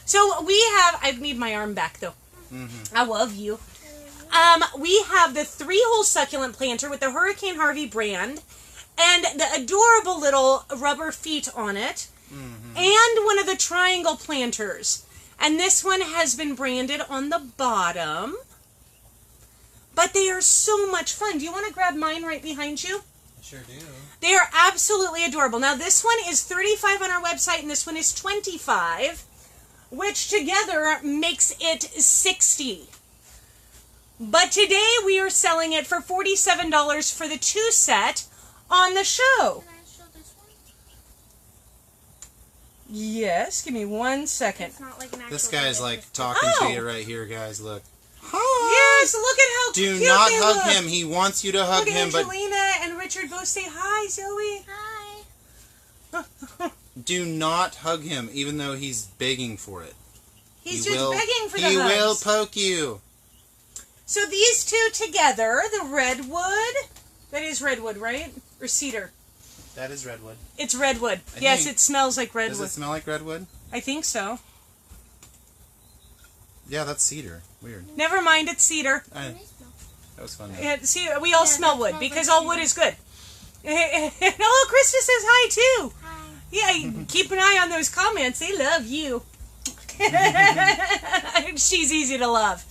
So we have... I need my arm back, though. I love you. We have the 3-hole succulent planter with the Hurricane Harvey brand and the adorable little rubber feet on it, and one of the triangle planters. And this one has been branded on the bottom. But they are so much fun. Do you want to grab mine right behind you? I sure do. They are absolutely adorable. Now, this one is $35 on our website, and this one is $25, which together makes it $60. But today we are selling it for $47 for the 2 set on the show. Can I show this one? Yes, give me 1 second. It's not like an actual This guy's bed, like it's talking Oh. to you right here, guys. Look. Yes, look at how Do cute not they hug look. him. He wants you to hug Look, him, but Angelina and Richard both say hi, Zoe. Hi. do not hug him, even though he's begging for it. He's He just will- begging for the He hugs. will poke you. So these two together, the redwood, that is redwood, right? Or cedar? That is redwood. It's redwood. I Yes, think- it smells like Does redwood. it smell like redwood? I think so. Yeah, that's cedar. Weird. Never mind, it's cedar. Can I smell? That was fun. Yeah, see, we all Yeah, smell that wood smells because like all wood cedar. is good. Oh, Krista says hi too. Hi. Yeah, keep an eye on those comments. They love you. She's easy to love.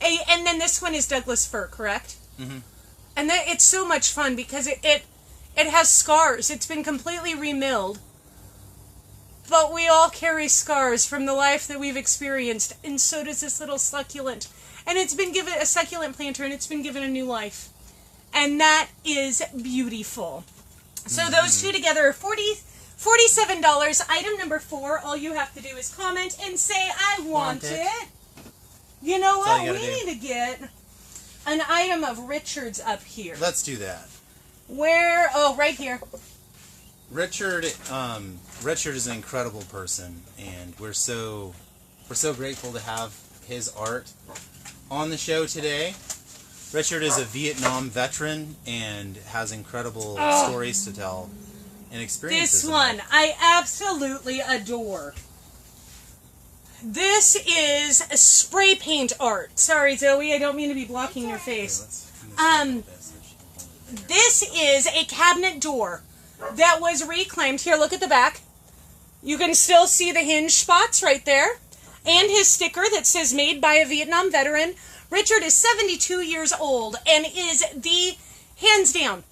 And then this one is Douglas fir, correct? Mhm. And it's so much fun because it has scars. It's been completely remilled. But we all carry scars from the life that we've experienced, and so does this little succulent. And it's been given a succulent planter, and it's been given a new life. And that is beautiful. So those two together are $47. Item number 4, all you have to do is comment and say, I want Want it. it. You know That's all what? you We gotta do. need to get an item of Richard's up here. Let's do that. Where? Oh, right here. Richard is an incredible person, and we're so grateful to have his art on the show today. Richard is a Vietnam veteran and has incredible stories to tell and experiences. This in one life. I absolutely adore. This is spray paint art. Sorry, Zoe, I don't mean to be blocking your face. This is a cabinet door that was reclaimed. Here, look at the back. You can still see the hinge spots right there. And his sticker that says made by a Vietnam veteran. Richard is 72 years old and is hands down,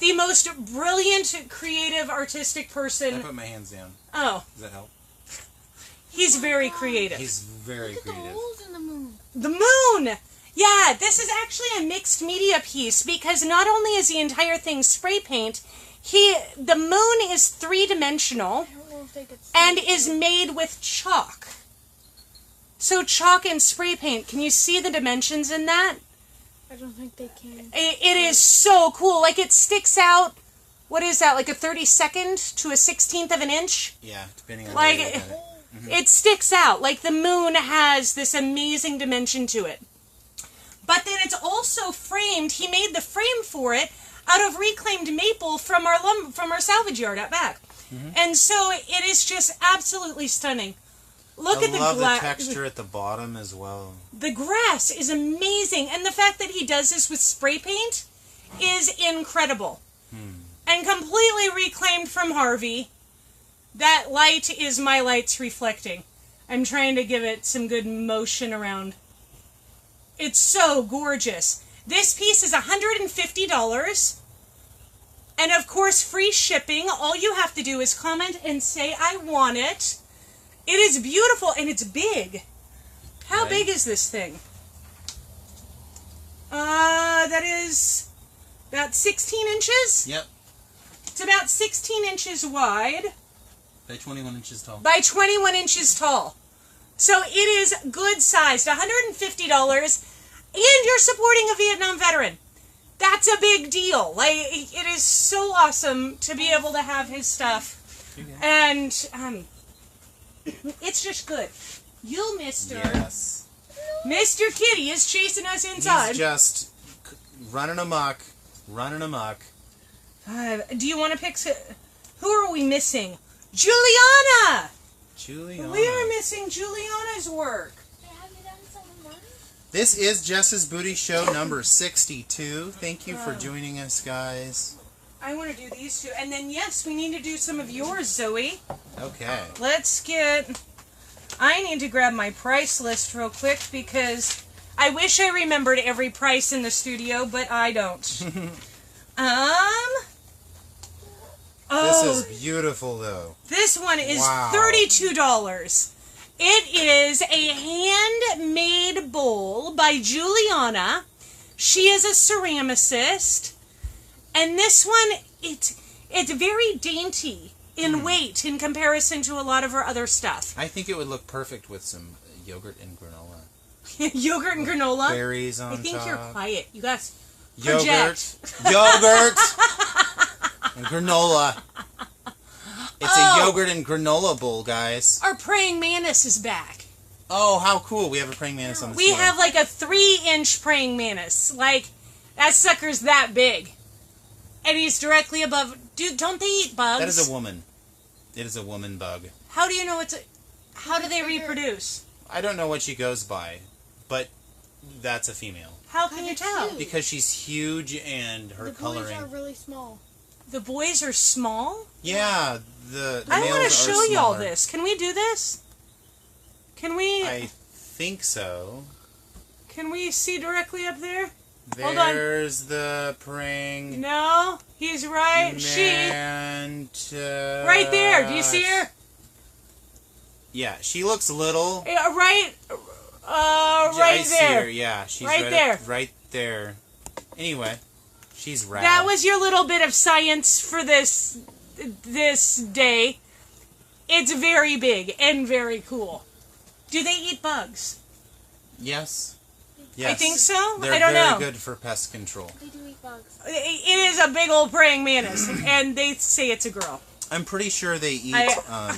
the most brilliant, creative, artistic I person. put my hands down. Oh, Does that help? he's very creative. He's very Look at the creative. holes in the moon. The moon! Yeah, this is actually a mixed media piece because not only is the entire thing spray paint, the moon is 3-dimensional I don't know if they could see and it. is made with chalk. So chalk and spray paint, can you see the dimensions in that? I don't think they can. It is so cool. Like it sticks out, what is that, like a 32nd to a 16th of an inch? Yeah, depending on Like, where you look at it. it sticks out. Like the moon has this amazing dimension to it. But then it's also framed. He made the frame for it out of reclaimed maple from our salvage yard out back. And so it is just absolutely stunning. Look I at the love the texture at the bottom as well. The grass is amazing, and the fact that he does this with spray paint is incredible. And completely reclaimed from Harvey. That light is my lights reflecting. I'm trying to give it some good motion around. It's so gorgeous. This piece is $150. And of course, free shipping. All you have to do is comment and say, I want it. It is beautiful and it's big. How big is this thing? That is about 16 inches? Yep. It's about 16 inches wide. By 21 inches tall. By 21 inches tall. So it is good sized. $150. And you're supporting a Vietnam veteran. That's a big deal. Like, it is so awesome to be able to have his stuff. And it's just good. You, Mr. Yes. Mr. Kitty is chasing us inside. He's just running amok. Do you want to pick... Who are we missing? Juliana! We are missing Juliana's work. Have you done some of mine? This is Jess's Booty Show number 62. Thank you for joining us, guys. I want to do these two. And then, yes, we need to do some of yours, Zoe. Okay. Let's get... I need to grab my price list real quick because I wish I remembered every price in the studio, but I don't. This is beautiful, though. This one is Wow. $32. It is a handmade bowl by Juliana. She is a ceramicist. And this one, it's very dainty in weight in comparison to a lot of her other stuff. I think it would look perfect with some yogurt and granola. Yogurt and granola. Berries on top. I think you're quiet. You guys Yogurt. project. Yogurt. And granola. It's a yogurt and granola bowl, guys. Our praying mantis is back. Oh, how cool. We have a praying mantis on the We floor. have like a 3-inch praying mantis. Like, that sucker's that big. And he's directly above... Dude, don't they eat bugs? That is a woman. It is a woman bug. How do you know it's a... How do they reproduce? I don't know what she goes by, but that's a female. How can you tell? Because she's huge and her The boys coloring... are really small. The boys are small? Yeah, the I males want are to show y'all smaller. this. Can we do this? Can we... I think so. Can we see directly up there? Hold on. There's the praying No, he's right. mantis. Right there. Do you see her? Yeah, she looks little. Right I right see there. her, yeah, she's Right right there. Right there. Anyway, she's rad. That was your little bit of science for this day. It's very big and very cool. Do they eat bugs? Yes. Yes. I think so. They're I don't very know. good for pest control. They do eat bugs. It is a big old praying mantis, and they say it's a girl. I'm pretty sure they eat It is a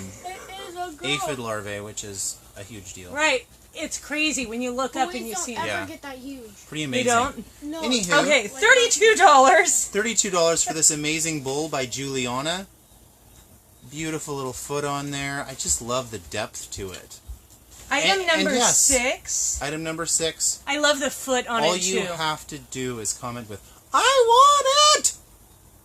girl. aphid larvae, which is a huge deal. Right. It's crazy when you look up and Boys you don't see ever it. Yeah. get that huge. Pretty They amazing. don't? No. Anywho, Okay, $32. $32 for this amazing bowl by Juliana. Beautiful little foot on there. I just love the depth to it. Item And number yes. 6. Item number 6. I love the foot on All it you too. have to do is comment with, I want it!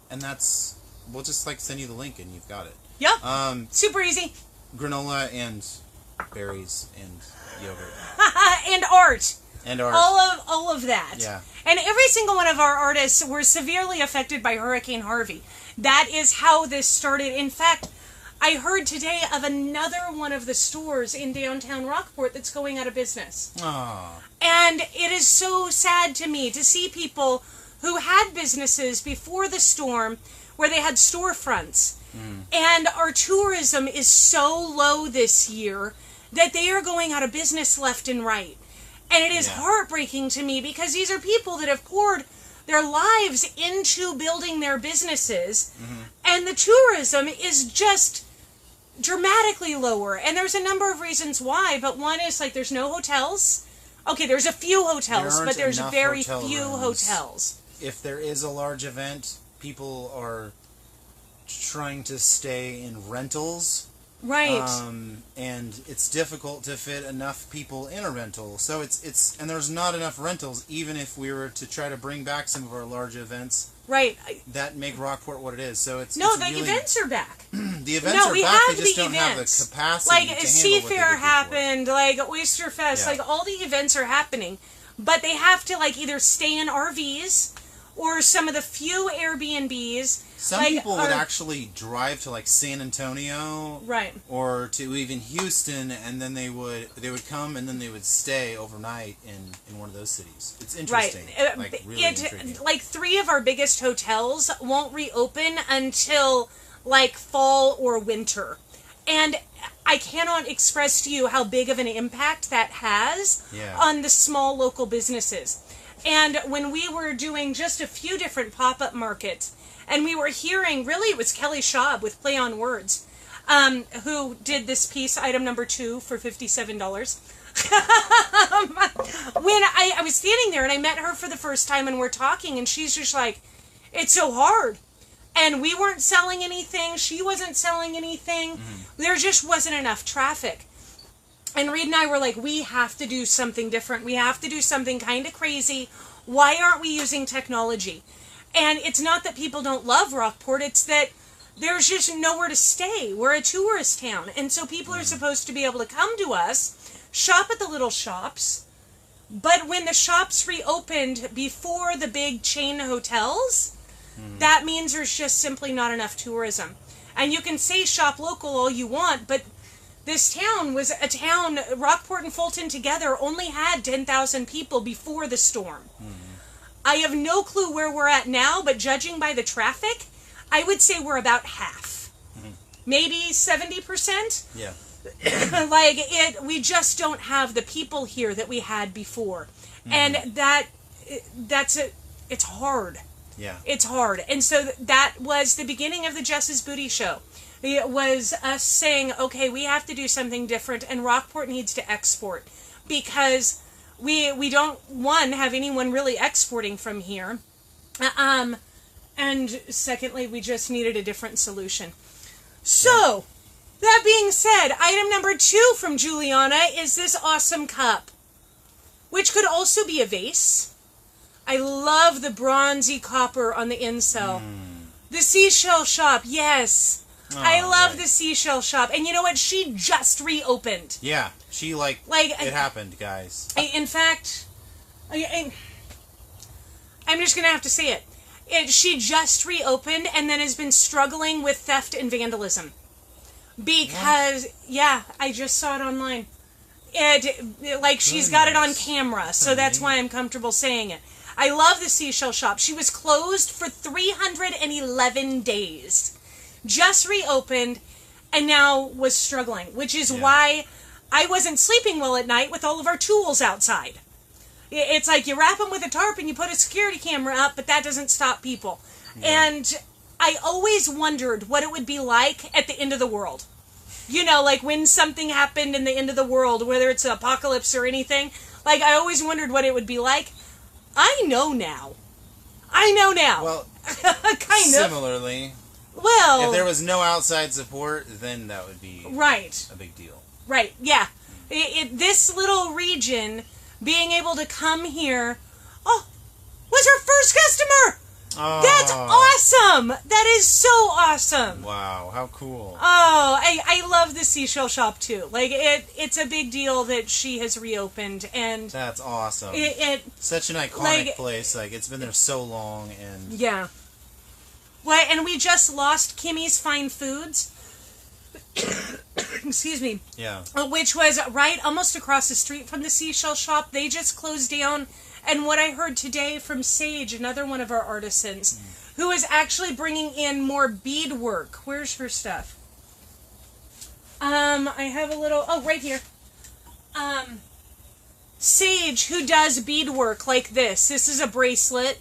And that's, we'll just like send you the link and you've got it. Yep. Super easy. Granola and berries and yogurt. And art. And art. All of that. Yeah. And every single one of our artists were severely affected by Hurricane Harvey. That is how this started. In fact, I heard today of another one of the stores in downtown Rockport that's going out of business. Aww. And it is so sad to me to see people who had businesses before the storm where they had storefronts. And our tourism is so low this year that they are going out of business left and right. And it is heartbreaking to me because these are people that have poured their lives into building their businesses. And the tourism is just dramatically lower. And there's a number of reasons why, but one is like there's no hotels. Okay, there's a few hotels, but there's enough very hotel few rooms. hotels. If there is a large event, people are trying to stay in rentals. Right. And it's difficult to fit enough people in a rental. So and there's not enough rentals, even if we were to try to bring back some of our large events Right. that make Rockport what it is. So it's No, it's the really, events are back. The events No, are we back. have They just the don't have the events. capacity Like to handle what they Seafair did before. happened, like Oyster Fest, Yeah. like all the events are happening, but they have to like either stay in RVs or some of the few Airbnbs. Some like, people would are- actually drive to like San Antonio, Right. or to even Houston, and then they would come and then they would stay overnight in one of those cities. It's interesting, like really intriguing. Like 3 of our biggest hotels won't reopen until like fall or winter, and I cannot express to you how big of an impact that has Yeah. on the small local businesses. And when we were doing just a few different pop-up markets, and we were hearing, really it was Kelly Schaub with Play on Words, who did this piece, item number 2, for $57. When I was standing there and I met her for the first time and we're talking, and she's just like, it's so hard. And we weren't selling anything. She wasn't selling anything. Mm-hmm. There just wasn't enough traffic. And Reed and I were like, we have to do something different. We have to do something kind of crazy. Why aren't we using technology? And it's not that people don't love Rockport. It's that there's just nowhere to stay. We're a tourist town. And so people are supposed to be able to come to us, shop at the little shops. But when the shops reopened before the big chain hotels, that means there's just simply not enough tourism. And you can say shop local all you want, but this town was a town, Rockport and Fulton together only had 10,000 people before the storm. I have no clue where we're at now, but judging by the traffic, I would say we're about half. Maybe 70%? Yeah. We just don't have the people here that we had before. And it's hard. Yeah. It's hard. And so that was the beginning of the Jess's Booty Show. It was us saying, okay, we have to do something different, and Rockport needs to export. Because we don't, one, have anyone really exporting from here. And secondly, we just needed a different solution. So, that being said, item number 2 from Juliana is this awesome cup, which could also be a vase. I love the bronzy copper on the insole. The seashell shop, yes. I love the seashell shop. And you know what? She just reopened. Yeah. She it happened, guys. In fact, I'm just going to have to say it. She just reopened and then has been struggling with theft and vandalism. Because, I just saw it online. She's got it on camera, so that's why I'm comfortable saying it. I love the seashell shop. She was closed for 311 days. Just reopened, and now was struggling, which is why I wasn't sleeping well at night with all of our tools outside. It's like you wrap them with a tarp and you put a security camera up, but that doesn't stop people. Yeah. And I always wondered what it would be like at the end of the world. You know, like when something happened in the end of the world, whether it's an apocalypse or anything. Like, I always wondered what it would be like. I know now. Well, kind of. Similarly. Well, if there was no outside support, then that would be a big deal. Right, yeah. This little region, being able to come here, was her first customer! Oh. That's awesome! That is so awesome! Wow, how cool. Oh, I love the seashell shop too. Like, it's a big deal that she has reopened, and that's awesome. Such an iconic place. Like, it's been there so long, and yeah. Well, and we just lost Kimmy's Fine Foods. Excuse me. Yeah. Which was right almost across the street from the seashell shop. They just closed down. And what I heard today from Sage, another one of our artisans, who is actually bringing in more beadwork. Where's her stuff? I have a little... Oh, right here. Sage, who does beadwork like this. This is a bracelet.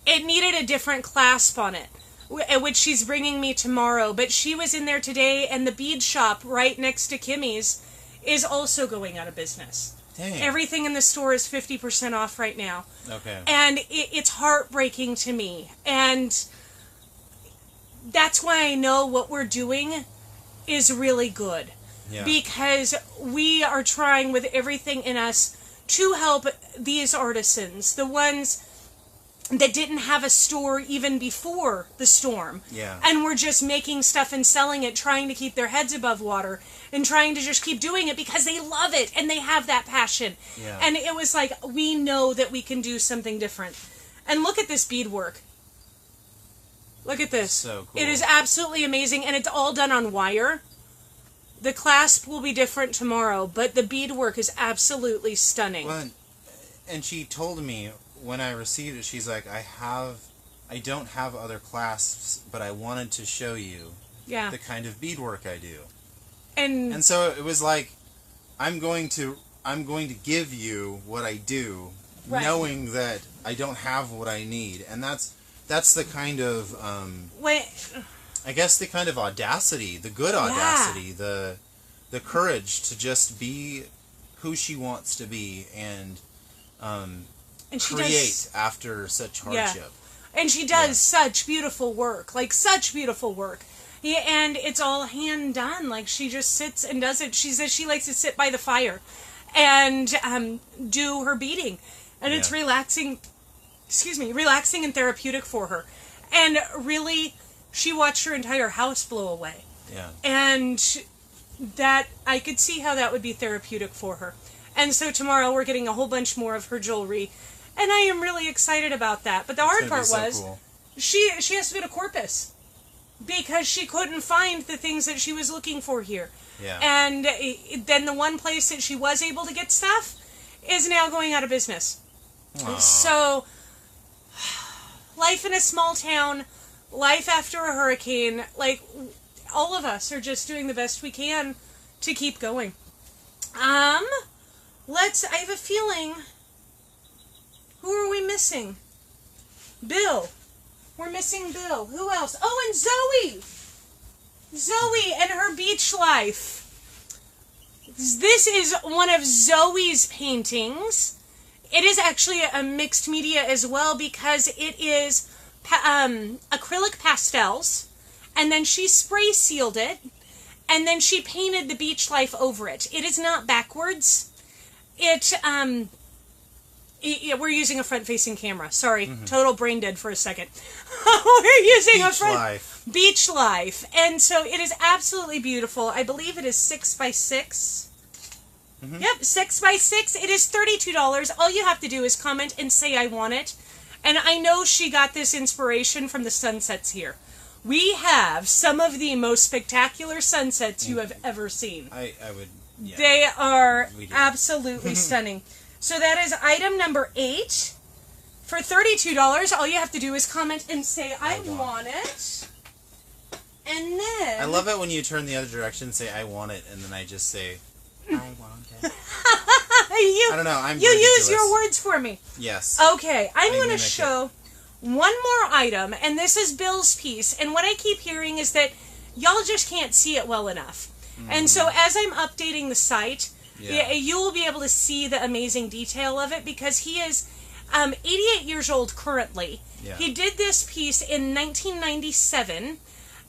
It needed a different clasp on it, which she's bringing me tomorrow. But she was in there today, and the bead shop right next to Kimmy's is also going out of business. Dang. Everything in the store is 50% off right now. Okay. And it's heartbreaking to me. And that's why I know what we're doing is really good. Yeah. Because we are trying with everything in us to help these artisans, the ones that didn't have a store even before the storm. Yeah. And were just making stuff and selling it, trying to keep their heads above water and trying to just keep doing it because they love it and they have that passion. Yeah. And it was like, we know that we can do something different. And look at this beadwork. Look at this. So cool. It is absolutely amazing, and it's all done on wire. The clasp will be different tomorrow, but the beadwork is absolutely stunning. Well, and she told me when I received it, she's like, I don't have other clasps, but I wanted to show you Yeah. the kind of beadwork I do. And so it was like, I'm going to give you what I do, Right. knowing that I don't have what I need, and that's the kind of when, I guess the kind of audacity, the good audacity, the courage to just be who she wants to be and she create does, after such hardship. and she does such beautiful work, like such beautiful work. Yeah, and it's all hand done. Like, she just sits and does it. She says she likes to sit by the fire and do her beading, and it's relaxing. Excuse me, relaxing and therapeutic for her. And really, she watched her entire house blow away. Yeah. And that, I could see how that would be therapeutic for her. And so tomorrow we're getting a whole bunch more of her jewelry. And I am really excited about that. But the hard part was, cool. she has to go to Corpus. Because she couldn't find the things that she was looking for here. Yeah. And then the one place that she was able to get stuff is now going out of business. Aw. So, life in a small town, life after a hurricane, like, all of us are just doing the best we can to keep going. I have a feeling, who are we missing? Bill. We're missing Bill. Who else? Oh, and Zoe! Zoe and her beach life. This is one of Zoe's paintings. It is actually a mixed media as well because it is acrylic pastels, and then she spray sealed it, and then she painted the beach life over it. It is not backwards. We're using a front-facing camera. Sorry, total brain dead for a second. We're using beach life, and so it is absolutely beautiful. I believe it is 6x6. Mm-hmm. Yep, 6x6. It is $32. All you have to do is comment and say I want it. And I know she got this inspiration from the sunsets here. We have some of the most spectacular sunsets you have ever seen. I would. Yeah. They are absolutely stunning. So that is item number 8 for $32. All you have to do is comment and say, I want it. And then... I love it when you turn the other direction and say, I want it, and then I just say, I want it. I don't know, I'm You ridiculous. use your words for me. Yes. Okay, I'm going to show one more item, and this is Bill's piece. And what I keep hearing is that y'all just can't see it well enough. And so as I'm updating the site... Yeah, you will be able to see the amazing detail of it because he is 88 years old currently. Yeah. He did this piece in 1997,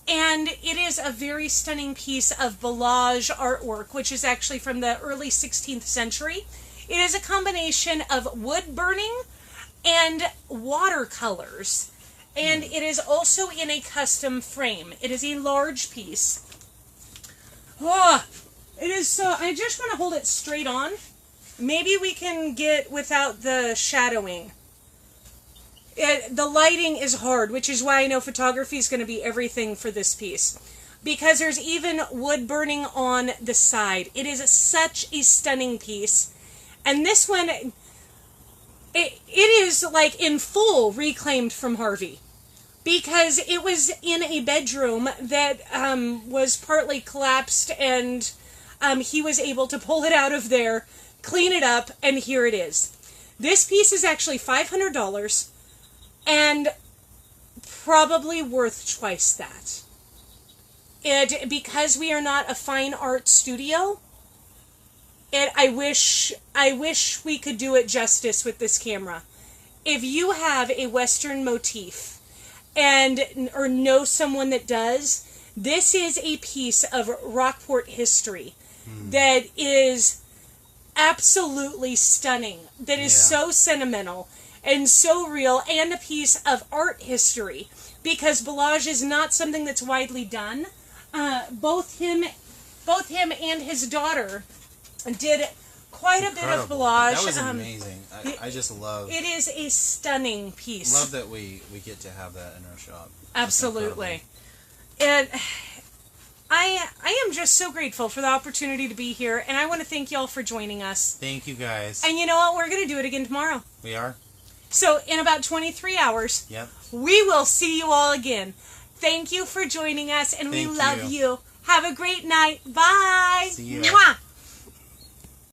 and it is a very stunning piece of balayage artwork, which is actually from the early 16th century. It is a combination of wood burning and watercolors, and it is also in a custom frame. It is a large piece. Oh! It is so... I just want to hold it straight on. Maybe we can get without the shadowing. The lighting is hard, which is why I know photography is going to be everything for this piece. Because there's even wood burning on the side. It is such a stunning piece. And this one, it is like in full reclaimed from Harvey. Because it was in a bedroom that was partly collapsed and... he was able to pull it out of there, clean it up, and here it is. This piece is actually $500 and probably worth twice that. Because we are not a fine art studio, I wish we could do it justice with this camera. If you have a Western motif or know someone that does, this is a piece of Rockport history that is absolutely stunning, that is so sentimental, and so real, and a piece of art history, because collage is not something that's widely done. Both him and his daughter did quite a bit of collage. That was amazing. I just love. It is a stunning piece. Love that we get to have that in our shop. Absolutely. And I am just so grateful for the opportunity to be here, and I want to thank y'all for joining us. Thank you guys. And you know what? We're going to do it again tomorrow. We are? So in about 23 hours, Yep. we will see you all again. Thank you for joining us, and we Thank love you. you. Have a great night. Bye. See you. Mwah.